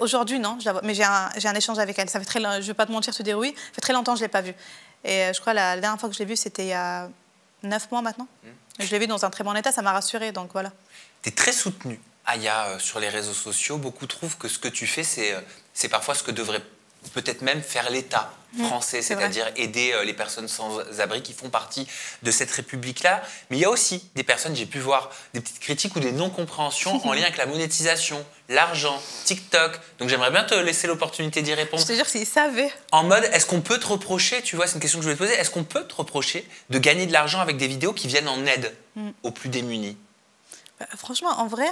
Aujourd'hui, non, je la vois. Mais j'ai un échange avec elle. Ça fait je ne vais pas te mentir, te dire oui. Ça fait très longtemps que je ne l'ai pas vue. Et je crois la dernière fois que je l'ai vue, c'était il y a 9 mois maintenant. Je l'ai vue dans un très bon état, ça m'a rassurée. Donc voilà. Tu es très soutenue, Aya, sur les réseaux sociaux. Beaucoup trouvent que ce que tu fais, c'est parfois ce que devrait peut-être même faire l'État français, c'est-à-dire aider les personnes sans abri qui font partie de cette république-là. Mais il y a aussi des personnes, j'ai pu voir des petites critiques ou des non-compréhensions en lien avec la monétisation, l'argent, TikTok. Donc j'aimerais bien te laisser l'opportunité d'y répondre. Je te jure, s'ils savaient. En mode, est-ce qu'on peut te reprocher, tu vois, c'est une question que je voulais te poser, est-ce qu'on peut te reprocher de gagner de l'argent avec des vidéos qui viennent en aide aux plus démunis? Franchement, en vrai,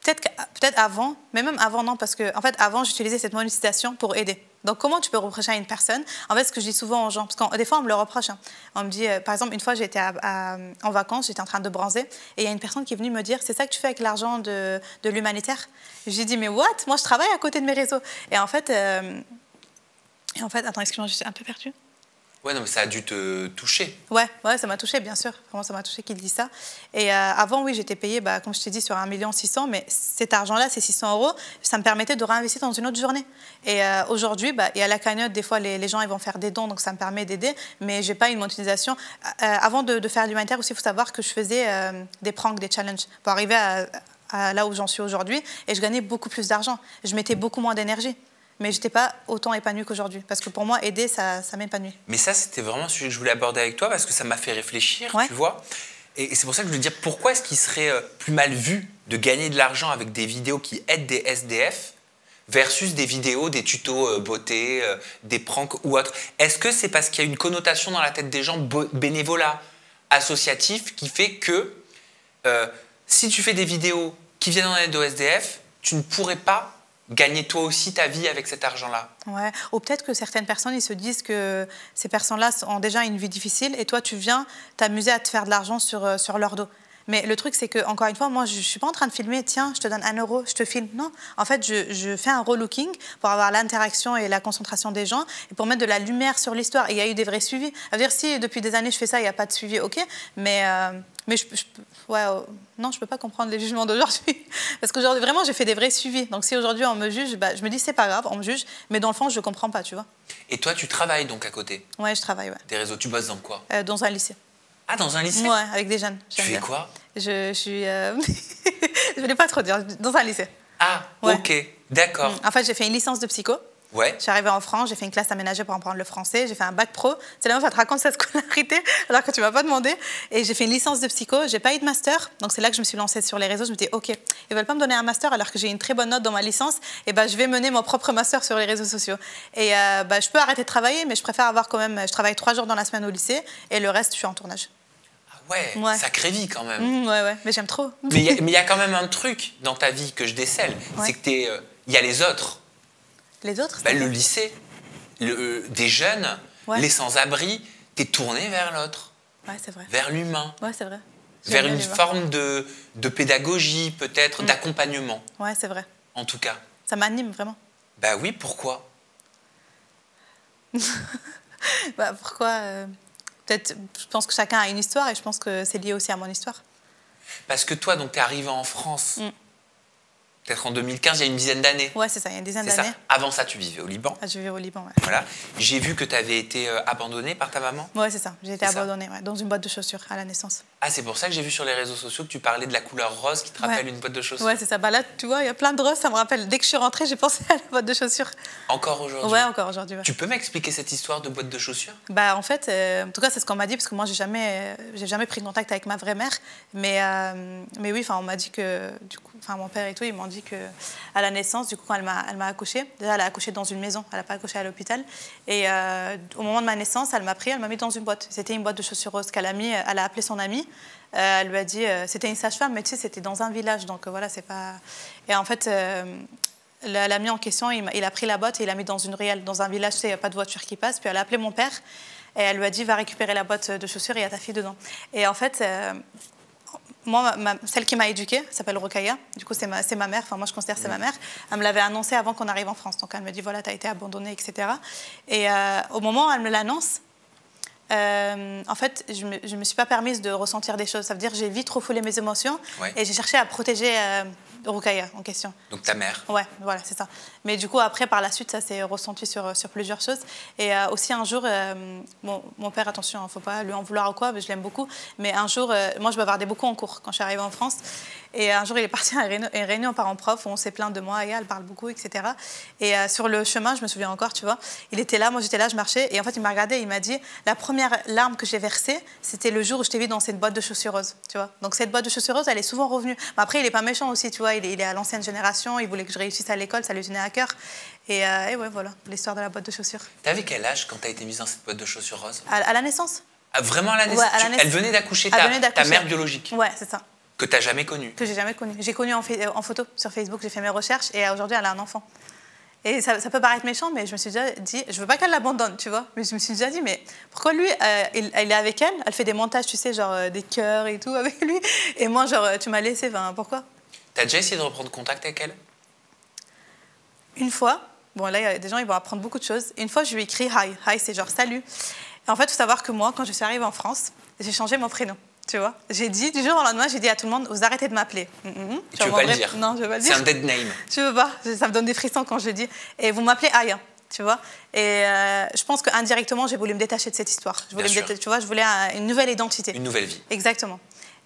peut-être avant, mais même avant, non, parce que en fait, avant, j'utilisais cette monétisation pour aider. Donc, comment tu peux reprocher à une personne? En fait, ce que je dis souvent aux gens, parce que des fois, on me le reproche. On me dit, par exemple, une fois, j'étais en vacances, j'étais en train de bronzer, et il y a une personne qui est venue me dire, c'est ça que tu fais avec l'argent de l'humanitaire? J'ai dit, mais what? Moi, je travaille à côté de mes réseaux. Et en fait, attends, excuse-moi, je suis un peu perdue. Ouais, non, mais ça a dû te toucher. Ouais, ça m'a touché, bien sûr. Vraiment, ça m'a touché qu'il dise ça. Et avant, oui, j'étais payée, comme je t'ai dit, sur 1 600 000, mais cet argent-là, ces 600 €, ça me permettait de réinvestir dans une autre journée. Et aujourd'hui, il y a la cagnotte, des fois, les gens ils vont faire des dons, donc ça me permet d'aider, mais je n'ai pas une monétisation. Avant de faire l'humanitaire aussi, il faut savoir que je faisais des pranks, des challenges, pour arriver à là où j'en suis aujourd'hui, et je gagnais beaucoup plus d'argent. Je mettais beaucoup moins d'énergie. Mais je n'étais pas autant épanouie qu'aujourd'hui. Parce que pour moi, aider, ça m'épanouit. Mais ça, c'était vraiment un sujet que je voulais aborder avec toi parce que ça m'a fait réfléchir, tu vois. Et c'est pour ça que je voulais dire, pourquoi est-ce qu'il serait plus mal vu de gagner de l'argent avec des vidéos qui aident des SDF versus des vidéos, des tutos beauté, des pranks ou autres? Est-ce que c'est parce qu'il y a une connotation dans la tête des gens bénévolat associatif qui fait que si tu fais des vidéos qui viennent en aide aux SDF, tu ne pourrais pas gagner toi aussi ta vie avec cet argent-là? Ouais. Ou peut-être que certaines personnes, ils se disent que ces personnes-là ont déjà une vie difficile et toi, tu viens t'amuser à te faire de l'argent sur leur dos. Mais le truc, c'est que, encore une fois, moi, je ne suis pas en train de filmer, tiens, je te donne 1 €, je te filme. Non. En fait, je fais un relooking pour avoir l'interaction et la concentration des gens et pour mettre de la lumière sur l'histoire. Et il y a eu des vrais suivis. Ça veut dire, si depuis des années, je fais ça, il n'y a pas de suivi, ok. Mais non, je ne peux pas comprendre les jugements d'aujourd'hui. Parce qu'aujourd'hui, vraiment, j'ai fait des vrais suivis. Donc, si aujourd'hui, on me juge, je me dis, c'est pas grave, on me juge. Mais dans le fond, je ne comprends pas, tu vois. Et toi, tu travailles donc à côté? Ouais, je travaille, ouais. Des réseaux, tu bosses dans quoi? Dans un lycée. Ah, dans un lycée? Ouais, avec des jeunes. Tu fais quoi? Je suis... je ne voulais pas trop dire, dans un lycée. Ah, ouais. Ok, d'accord. En fait, j'ai fait une licence de psycho. Ouais. Je suis arrivée en France, j'ai fait une classe aménagée pour apprendre le français, j'ai fait un bac pro. C'est la meuf, elle te raconte sa scolarité alors que tu m'as pas demandé. Et j'ai fait une licence de psycho, j'ai pas eu de master. Donc c'est là que je me suis lancée sur les réseaux. Je me dis, ok, ils veulent pas me donner un master alors que j'ai une très bonne note dans ma licence. Et ben je vais mener mon propre master sur les réseaux sociaux. Et je peux arrêter de travailler, mais je préfère avoir quand même. Je travaille 3 jours dans la semaine au lycée et le reste, je suis en tournage. Ouais, sacrée vie quand même. Ouais, mais j'aime trop. Mais il y a quand même un truc dans ta vie que je décèle, c'est que il y a les autres. Les autres Le lycée, des jeunes, les sans-abri, t'es tourné vers l'autre. Ouais, c'est vrai. Vers l'humain. Ouais, c'est vrai. Vers une forme de pédagogie, peut-être, d'accompagnement. Ouais, c'est vrai. En tout cas. Ça m'anime vraiment. Bah oui, pourquoi? Pourquoi peut-être, je pense que chacun a une histoire et je pense que c'est lié aussi à mon histoire. Parce que toi, donc, t'es arrivé en France, peut-être en 2015, il y a une dizaine d'années. Ouais, c'est ça, il y a une dizaine d'années. Avant ça, tu vivais au Liban. Je vivais au Liban, ouais. Voilà. J'ai vu que tu avais été abandonnée par ta maman. Ouais, c'est ça. J'ai été abandonnée dans une boîte de chaussures à la naissance. Ah, c'est pour ça que j'ai vu sur les réseaux sociaux que tu parlais de la couleur rose qui te rappelle une boîte de chaussures. Ouais, c'est ça. Bah là, tu vois, il y a plein de roses, ça me rappelle. Dès que je suis rentrée, j'ai pensé à la boîte de chaussures. Encore aujourd'hui? Ouais, encore aujourd'hui. Ouais. Tu peux m'expliquer cette histoire de boîte de chaussures? Bah, en fait, en tout cas, c'est ce qu'on m'a dit, parce que moi, j'ai jamais pris contact avec ma vraie mère. Mais oui, on m'a dit que, du coup, mon père et tout, ils m'ont dit que à la naissance, du coup, quand elle m'a accouchée, déjà, elle a accouché dans une maison, elle n'a pas accouché à l'hôpital. Et au moment de ma naissance, elle m'a mis dans une boîte. C'était une boîte de chaussures roses qu'elle a mis, elle a appelé son amie. Elle lui a dit, c'était une sage-femme, mais tu sais, c'était dans un village, donc voilà, c'est pas... Et en fait, l'ami en question, il a pris la boîte et il l'a mis dans une ruelle, dans un village, tu sais, il n'y a pas de voiture qui passe. Puis elle a appelé mon père et elle lui a dit, va récupérer la boîte de chaussures, il y a ta fille dedans. Et en fait... moi, celle qui m'a éduquée s'appelle Rokhaya. Du coup, c'est ma mère. Enfin, moi, je considère que c'est ma mère. Elle me l'avait annoncé avant qu'on arrive en France. Donc, elle me dit, voilà, tu as été abandonnée, etc. Et au moment où elle me l'annonce, en fait, je ne me suis pas permise de ressentir des choses. Ça veut dire que j'ai vite refoulé mes émotions et j'ai cherché à protéger Rokhaya en question. Donc ta mère. Ouais, voilà, c'est ça. Mais du coup, après, par la suite, ça s'est ressenti sur plusieurs choses. Et aussi, un jour, mon père, attention, il ne faut pas lui en vouloir ou quoi, mais je l'aime beaucoup. Mais un jour, moi, je bavardais beaucoup en cours quand je suis arrivée en France. Et un jour, il est parti à une réunion parents-prof où on s'est plaint de moi, et elle parle beaucoup, etc. Et sur le chemin, je me souviens encore, tu vois, il était là, moi j'étais là, je marchais. Et en fait, il m'a regardé et il m'a dit, la première larme que j'ai versée, c'était le jour où je t'ai vu dans cette boîte de chaussures roses, tu vois. Donc cette boîte de chaussures roses, elle est souvent revenue. Mais après, il n'est pas méchant aussi, tu vois, il est à l'ancienne génération, il voulait que je réussisse à l'école, ça lui tenait à cœur. Et ouais, voilà, l'histoire de la boîte de chaussures. T'avais quel âge quand t'as été mise dans cette boîte de chaussures roses? À la naissance. Ah, vraiment à la naissance? Ouais, elle venait d'accoucher, ta mère biologique? Ouais, c'est ça. Que t'as jamais connue? Que j'ai jamais connue. J'ai connu en photo sur Facebook, j'ai fait mes recherches et aujourd'hui elle a un enfant. Et ça peut paraître méchant, mais je me suis déjà dit, je veux pas qu'elle l'abandonne, tu vois. Mais je me suis déjà dit, mais pourquoi lui, il est avec elle, elle fait des montages, tu sais, genre des cœurs et tout avec lui. Et moi, genre, tu m'as laissé, enfin, pourquoi? T'as déjà essayé de reprendre contact avec elle? Une fois, bon là, il y a des gens, ils vont apprendre beaucoup de choses. Une fois, je lui ai écrit hi. Hi, c'est genre salut. Et en fait, il faut savoir que moi, quand je suis arrivée en France, j'ai changé mon prénom. Tu vois, j'ai dit, du jour au lendemain, j'ai dit à tout le monde, vous arrêtez de m'appeler. Tu veux pas le dire? Non, je veux pas le dire. C'est un dead name. Je veux pas, ça me donne des frissons quand je le dis. Et vous m'appelez Aya, tu vois. Et je pense qu'indirectement, j'ai voulu me détacher de cette histoire. Je voulais tu vois, je voulais une nouvelle identité. Une nouvelle vie. Exactement.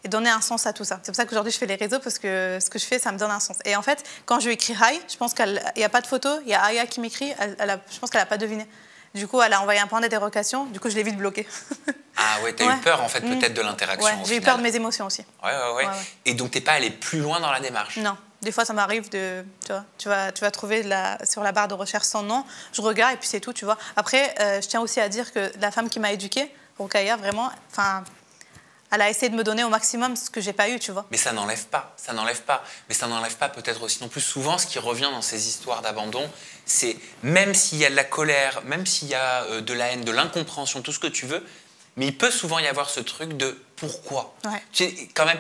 Et donner un sens à tout ça. C'est pour ça qu'aujourd'hui, je fais les réseaux, parce que ce que je fais, ça me donne un sens. Et en fait, quand je lui écris hi, je pense qu'il n'y a pas de photo, il y a Aya qui m'écrit, je pense qu'elle n'a pas deviné. Du coup, elle a envoyé un point d'interrogation. Du coup, je l'ai vite bloqué. Ah ouais, t'as eu peur, en fait, peut-être de l'interaction. Ouais, j'ai eu peur de mes émotions aussi. Ouais. Et donc, t'es pas allé plus loin dans la démarche? Non. Des fois, ça m'arrive de... Tu vas trouver sur la barre de recherche son nom. Je regarde et puis c'est tout, tu vois. Après, je tiens aussi à dire que la femme qui m'a éduquée, Rokhaya, vraiment... Elle a essayé de me donner au maximum ce que j'ai pas eu, tu vois. Mais ça n'enlève pas, Mais ça n'enlève pas peut-être aussi non plus. Souvent, ce qui revient dans ces histoires d'abandon, c'est même s'il y a de la colère, même s'il y a de la haine, de l'incompréhension, tout ce que tu veux, mais il peut souvent y avoir ce truc de pourquoi. Ouais. Tu sais, quand même,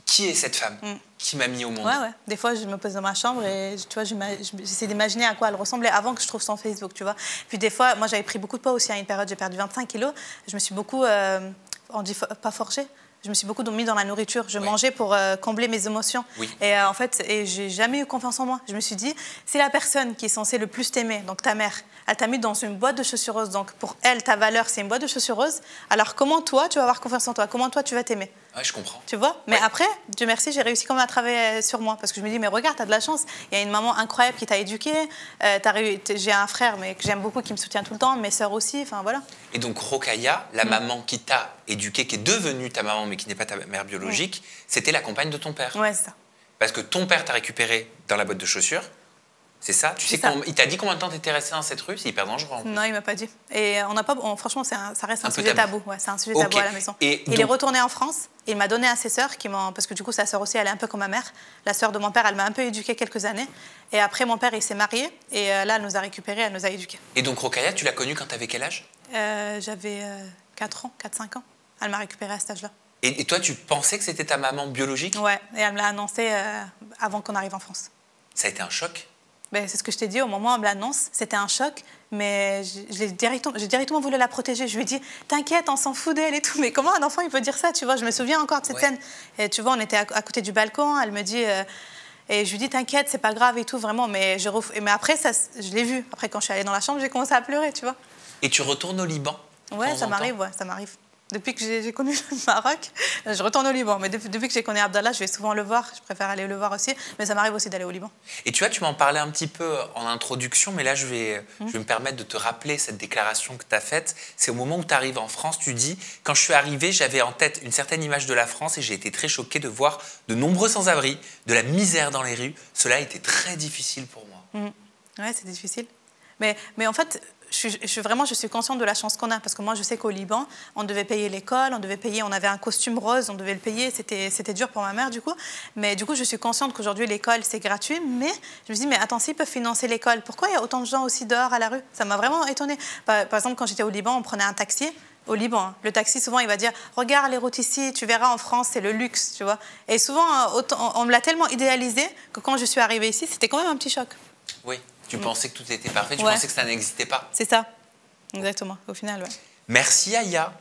qui est cette femme qui m'a mis au monde? Ouais. Des fois, je me pose dans ma chambre et tu vois, j'essaie d'imaginer à quoi elle ressemblait avant que je trouve son Facebook, tu vois. Puis des fois, moi, j'avais pris beaucoup de poids aussi à une période. J'ai perdu 25 kilos. Je me suis beaucoup... on dit pas forgé. Je me suis beaucoup mis dans la nourriture. Je mangeais pour combler mes émotions. Oui. Et en fait, j'ai jamais eu confiance en moi. Je me suis dit, c'est la personne qui est censée le plus t'aimer, donc ta mère, elle t'a mis dans une boîte de chaussures roses. Donc pour elle, ta valeur, c'est une boîte de chaussures roses. Alors comment toi, tu vas avoir confiance en toi? Comment toi, tu vas t'aimer? Ouais, je comprends. Tu vois? Mais après, Dieu merci, j'ai réussi quand même à travailler sur moi. Parce que je me dis, mais regarde, t'as de la chance. Il y a une maman incroyable qui t'a éduquée. J'ai un frère mais que j'aime beaucoup, qui me soutient tout le temps. Mes sœurs aussi, enfin voilà. Et donc Rokhaya, la maman qui t'a éduquée, qui est devenue ta maman, mais qui n'est pas ta mère biologique, c'était la compagne de ton père. Ouais, c'est ça. Parce que ton père t'a récupéré dans la boîte de chaussures. C'est ça? Tu sais il t'a dit combien de temps t'étais resté dans cette rue? C'est hyper dangereux. Non, il m'a pas dit. Et on n'a pas. Franchement, ça reste un sujet tabou. Ouais, c'est un sujet tabou à la maison. Et il est retourné en France. Il m'a donné à ses sœurs parce que du coup, sa sœur aussi, elle est un peu comme ma mère. La sœur de mon père, elle m'a un peu éduquée quelques années. Et après, mon père, il s'est marié. Et là, elle nous a récupérés, elle nous a éduqués. Et donc Rokhaya, tu l'as connue quand t'avais quel âge? J'avais 4 ans, 4-5 ans. Elle m'a récupérée à cet âge-là. Et toi, tu pensais que c'était ta maman biologique? Ouais, et elle me l'a annoncé avant qu'on arrive en France. Ça a été un choc? Ben, c'est ce que je t'ai dit, au moment où on me l'annonce, c'était un choc, mais j'ai directement voulu la protéger. Je lui ai dit, t'inquiète, on s'en fout d'elle et tout. Mais comment un enfant, il peut dire ça, tu vois? Je me souviens encore de cette scène. Et tu vois, on était à côté du balcon, elle me dit... et je lui dis, t'inquiète, c'est pas grave et tout, vraiment. Mais après, je l'ai vu. Après, quand je suis allée dans la chambre, j'ai commencé à pleurer, tu vois. Et tu retournes au Liban? Ouais, ça m'arrive, ça m'arrive. Depuis que j'ai connu le Maroc, je retourne au Liban. Mais depuis que j'ai connu Abdallah, je vais souvent le voir. Je préfère aller le voir aussi. Mais ça m'arrive aussi d'aller au Liban. Et tu vois, tu m'en parlais un petit peu en introduction, mais là, je vais me permettre de te rappeler cette déclaration que tu as faite. C'est au moment où tu arrives en France, tu dis « Quand je suis arrivée, j'avais en tête une certaine image de la France et j'ai été très choquée de voir de nombreux sans-abri, de la misère dans les rues. Cela a été très difficile pour moi. » Ouais, c'est difficile. Mais en fait... Je suis consciente de la chance qu'on a, parce que moi, je sais qu'au Liban, on devait payer l'école, on avait un costume rose, on devait le payer, c'était dur pour ma mère, du coup. Mais du coup, je suis consciente qu'aujourd'hui, l'école, c'est gratuit, mais je me dis, mais attends, s'ils peuvent financer l'école, pourquoi il y a autant de gens aussi dehors à la rue? Ça m'a vraiment étonnée. Par exemple, quand j'étais au Liban, on prenait un taxi. Au Liban, le taxi, souvent, il va dire « Regarde les routes ici, tu verras, en France, c'est le luxe, tu vois. » Et souvent, on me l'a tellement idéalisé que quand je suis arrivée ici, c'était quand même un petit choc. Oui. Tu pensais que tout était parfait, tu pensais que ça n'existait pas. C'est ça, exactement, au final, ouais. Merci Aya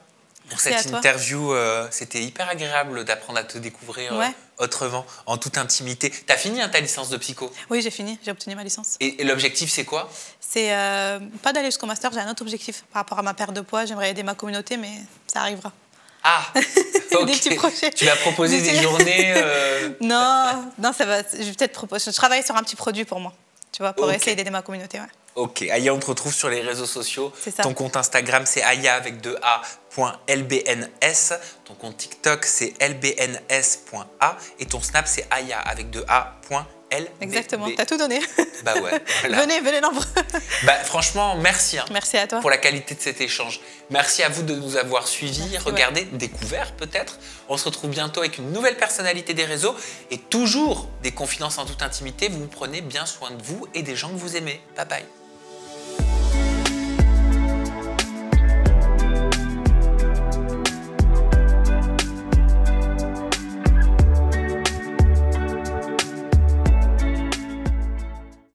pour cette interview. C'était hyper agréable d'apprendre à te découvrir autrement, en toute intimité. Tu as fini ta licence de psycho? Oui, j'ai fini, j'ai obtenu ma licence. Et l'objectif, c'est quoi? C'est pas d'aller jusqu'au master, j'ai un autre objectif. Par rapport à ma perte de poids, j'aimerais aider ma communauté, mais ça arrivera. Ah, ok. Des petits projets. Tu vas proposer des journées Non, ça va. Je vais peut-être proposer. Je travaille sur un petit produit pour moi. Tu vois, pour essayer d'aider ma communauté, ouais. Ok, Aya, on te retrouve sur les réseaux sociaux. C'est ça. Ton compte Instagram, c'est aya avec 2a.lbns. Ton compte TikTok, c'est lbns.a. Et ton Snap, c'est aya avec 2a.lbns. Exactement, t'as tout donné. Bah ouais. Voilà. Venez nombreux. Bah franchement, merci. Merci à toi. Pour la qualité de cet échange. Merci à vous de nous avoir suivis, regardé, découvert peut-être. On se retrouve bientôt avec une nouvelle personnalité des réseaux et toujours des confidences en toute intimité. Vous prenez bien soin de vous et des gens que vous aimez. Bye bye.